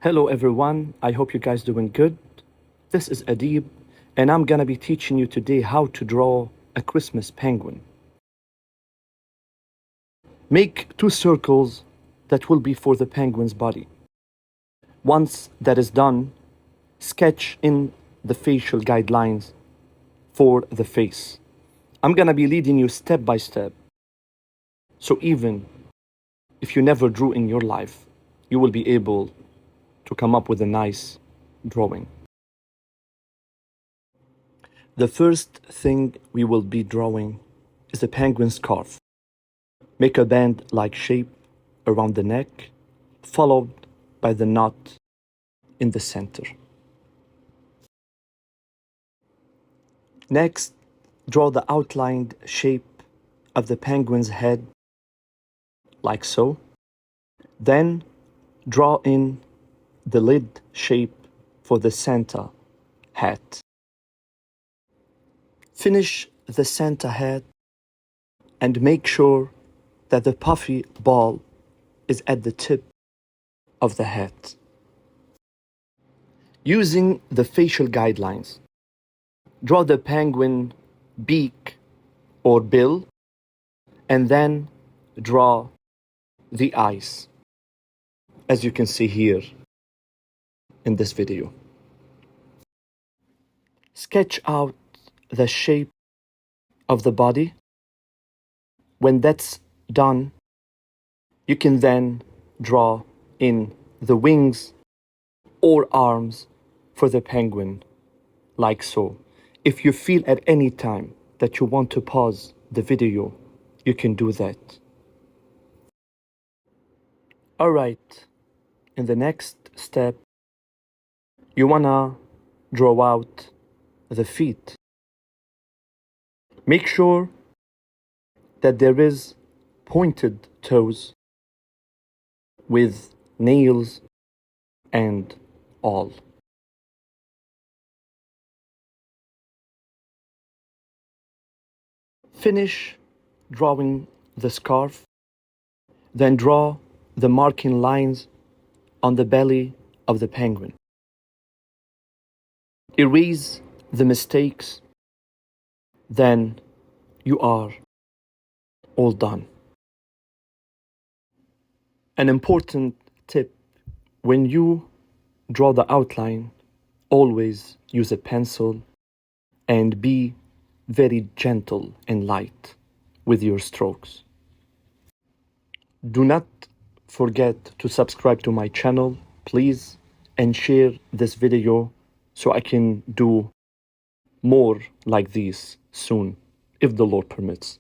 Hello everyone, I hope you guys doing good. This is Adib and I'm gonna be teaching you today how to draw a Christmas penguin. Make two circles that will be for the penguin's body. Once that is done, sketch in the facial guidelines for the face. I'm gonna be leading you step by step. So even if you never drew in your life, you will be able to come up with a nice drawing. The first thing we will be drawing is a penguin scarf. Make a band-like shape around the neck, followed by the knot in the center. Next, draw the outlined shape of the penguin's head, like so. Then, draw in the lid shape for the Santa hat. Finish the Santa hat and make sure that the puffy ball is at the tip of the hat. Using the facial guidelines, draw the penguin beak or bill and then draw the eyes, as you can see here in this video. Sketch out the shape of the body. When that's done, you can then draw in the wings or arms for the penguin, like so. If you feel at any time that you want to pause the video, you can do that. Alright, in the next step, you wanna draw out the feet. Make sure that there is pointed toes with nails and all. Finish drawing the scarf, then draw the marking lines on the belly of the penguin. Erase the mistakes, then you are all done. An important tip: when you draw the outline, always use a pencil and be very gentle and light with your strokes. Do not forget to subscribe to my channel, please, and share this video so I can do more like these soon, if the Lord permits.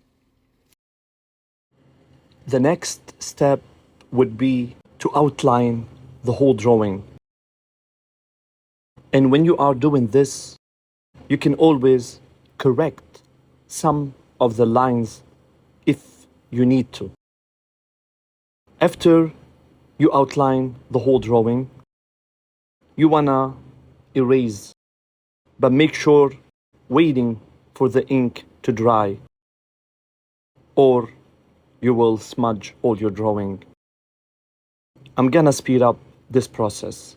The next step would be to outline the whole drawing. And when you are doing this, you can always correct some of the lines if you need to. After you outline the whole drawing, you wanna erase, but make sure waiting for the ink to dry, or you will smudge all your drawing. I'm gonna speed up this process.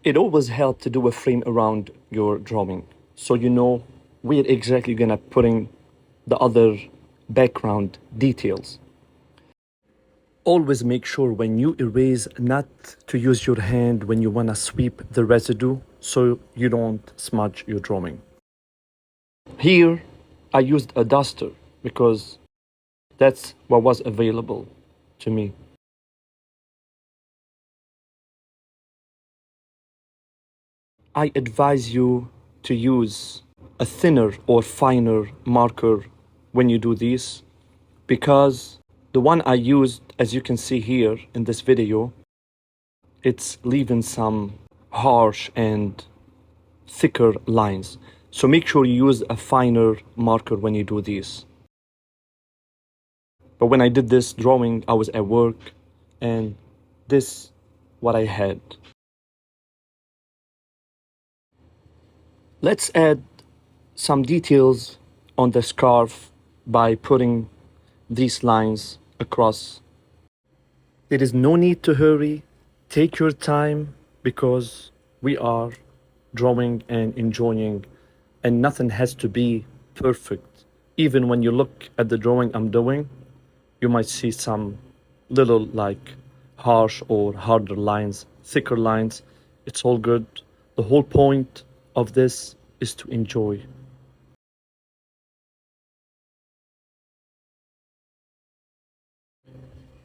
It always helps to do a frame around your drawing, so you know where exactly you're gonna put in the other background details. Always make sure when you erase not to use your hand when you wanna sweep the residue so you don't smudge your drawing. Here, I used a duster because that's what was available to me. I advise you to use a thinner or finer marker when you do this, because the one I used, as you can see here in this video, it's leaving some harsh and thicker lines. So make sure you use a finer marker when you do this. But when I did this drawing, I was at work, and this what I had. Let's add some details on the scarf by putting these lines across. There is no need to hurry. Take your time because we are drawing and enjoying, and nothing has to be perfect. Even when you look at the drawing I'm doing, you might see some little like harsh or harder lines, thicker lines. It's all good. The whole point of this is to enjoy.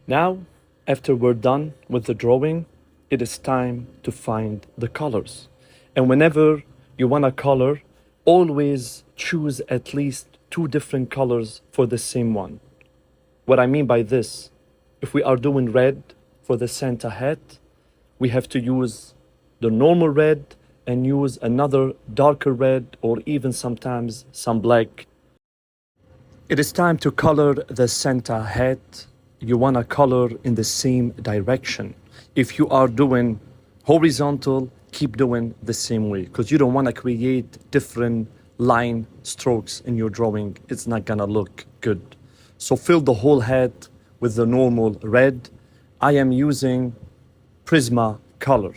Now, after we're done with the drawing, it is time to find the colors. And whenever you want a color, always choose at least two different colors for the same one. What I mean by this, if we are doing red for the Santa hat, we have to use the normal red and use another darker red or even sometimes some black. It is time to color the Santa hat. You want to color in the same direction. If you are doing horizontal, keep doing the same way because you don't want to create different line strokes in your drawing. It's not gonna look good. So fill the whole hat with the normal red. I am using Prisma color.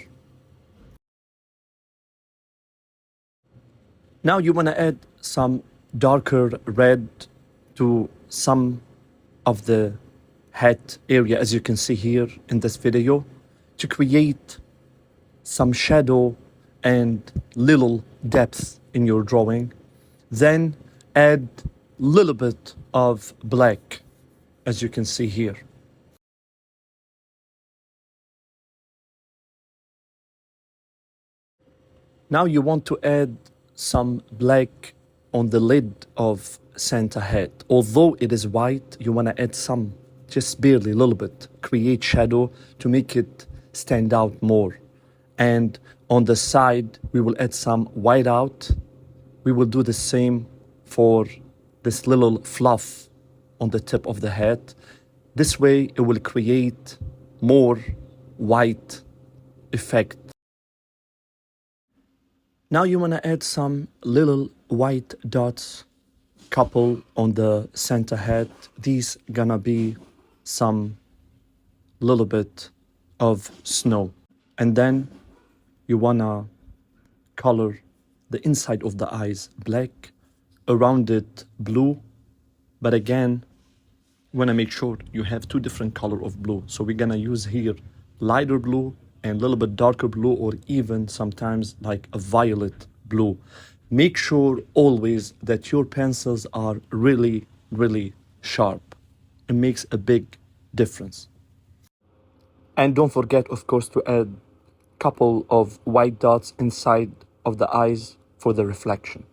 Now you want to add some darker red to some of the hat area, as you can see here in this video, to create some shadow and little depth in your drawing. Then add little bit of black, as you can see here. Now you want to add some black on the lid of Santa hat. Although it is white, you want to add some, just barely a little bit, create shadow to make it stand out more. And on the side, we will add some white out. We will do the same for this little fluff on the tip of the hat. This way, it will create more white effect. Now you want to add some little white dots, couple on the Santa hat. These gonna be some little bit of snow. And then you wanna color the inside of the eyes black, around it blue. But again, you wanna make sure you have two different color of blue. So we're gonna use here lighter blue and a little bit darker blue, or even sometimes like a violet blue. Make sure always that your pencils are really, really sharp. It makes a big difference. And don't forget, of course, to add a couple of white dots inside of the eyes for the reflection.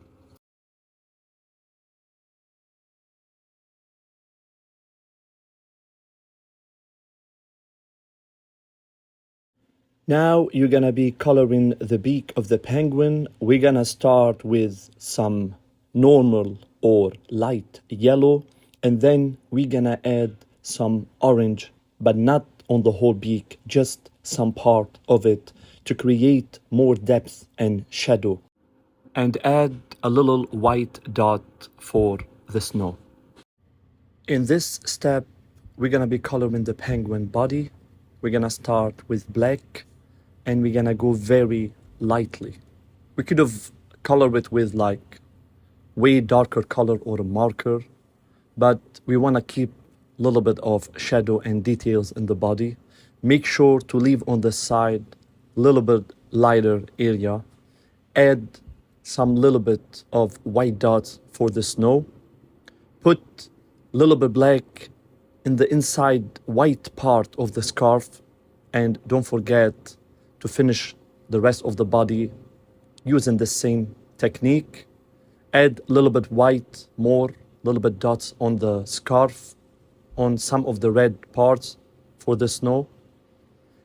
Now you're gonna be coloring the beak of the penguin. We're gonna start with some normal or light yellow, and then we're gonna add some orange, but not on the whole beak, just some part of it to create more depth and shadow. And add a little white dot for the snow. In this step, we're gonna be coloring the penguin body. We're gonna start with black, and we're gonna go very lightly. We could have colored it with like way darker color or a marker, but we wanna keep a little bit of shadow and details in the body. Make sure to leave on the side a little bit lighter area. Add some little bit of white dots for the snow. Put a little bit black in the inside white part of the scarf, and don't forget to finish the rest of the body using the same technique. Add a little bit white, more, a little bit dots on the scarf, on some of the red parts for the snow.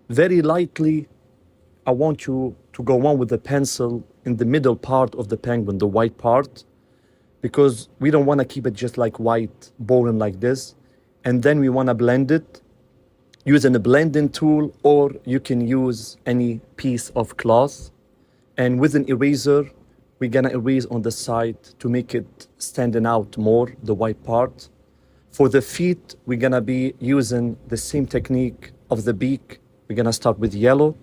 Very lightly, I want you to go on with the pencil in the middle part of the penguin, the white part, because we don't want to keep it just like white, boring like this. and then we want to blend it using a blending tool, or you can use any piece of cloth. And with an eraser, we're gonna erase on the side to make it standing out more, the white part. For the feet, we're gonna be using the same technique of the beak. We're gonna start with yellow,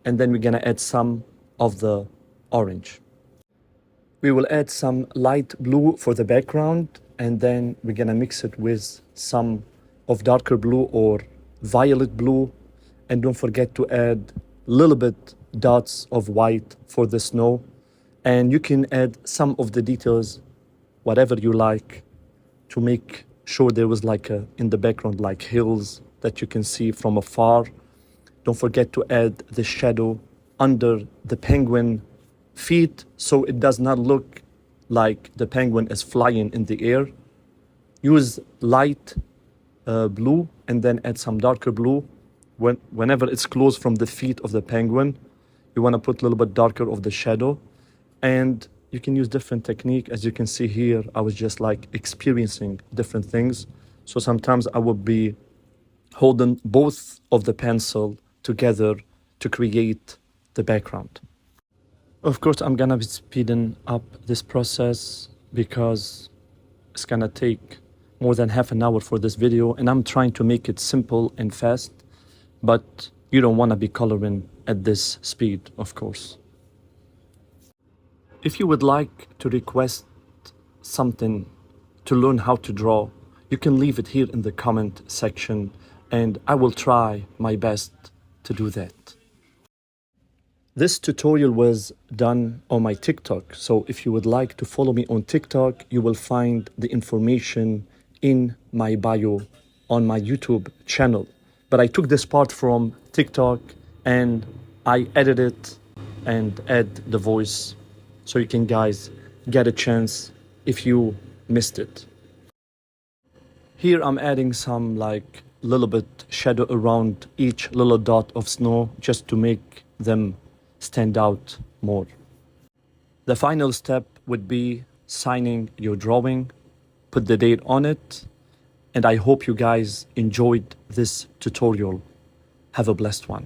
and then we're gonna add some of the orange. We will add some light blue for the background, and then we're gonna mix it with some of darker blue or violet blue. And don't forget to add a little bit dots of white for the snow. And you can add some of the details, whatever you like, to make sure there was like in the background, like hills that you can see from afar. Don't forget to add the shadow under the penguin feet so it does not look like the penguin is flying in the air. Use light blue and then add some darker blue. Whenever it's close from the feet of the penguin, you want to put a little bit darker of the shadow. And you can use different technique. As you can see here, I was just like experiencing different things. So sometimes I would be holding both of the pencil together to create the background. Of course, I'm gonna be speeding up this process because it's gonna take more than half an hour for this video, and I'm trying to make it simple and fast, but you don't wanna be coloring at this speed, of course. If you would like to request something to learn how to draw, you can leave it here in the comment section, and I will try my best to do that. This tutorial was done on my TikTok, so if you would like to follow me on TikTok, you will find the information in my bio on my YouTube channel. But I took this part from TikTok and I edited it and add the voice so you can guys get a chance if you missed it. Here I'm adding some like little bit shadow around each little dot of snow just to make them stand out more. The final step would be signing your drawing, put the date on it, and I hope you guys enjoyed this tutorial. Have a blessed one.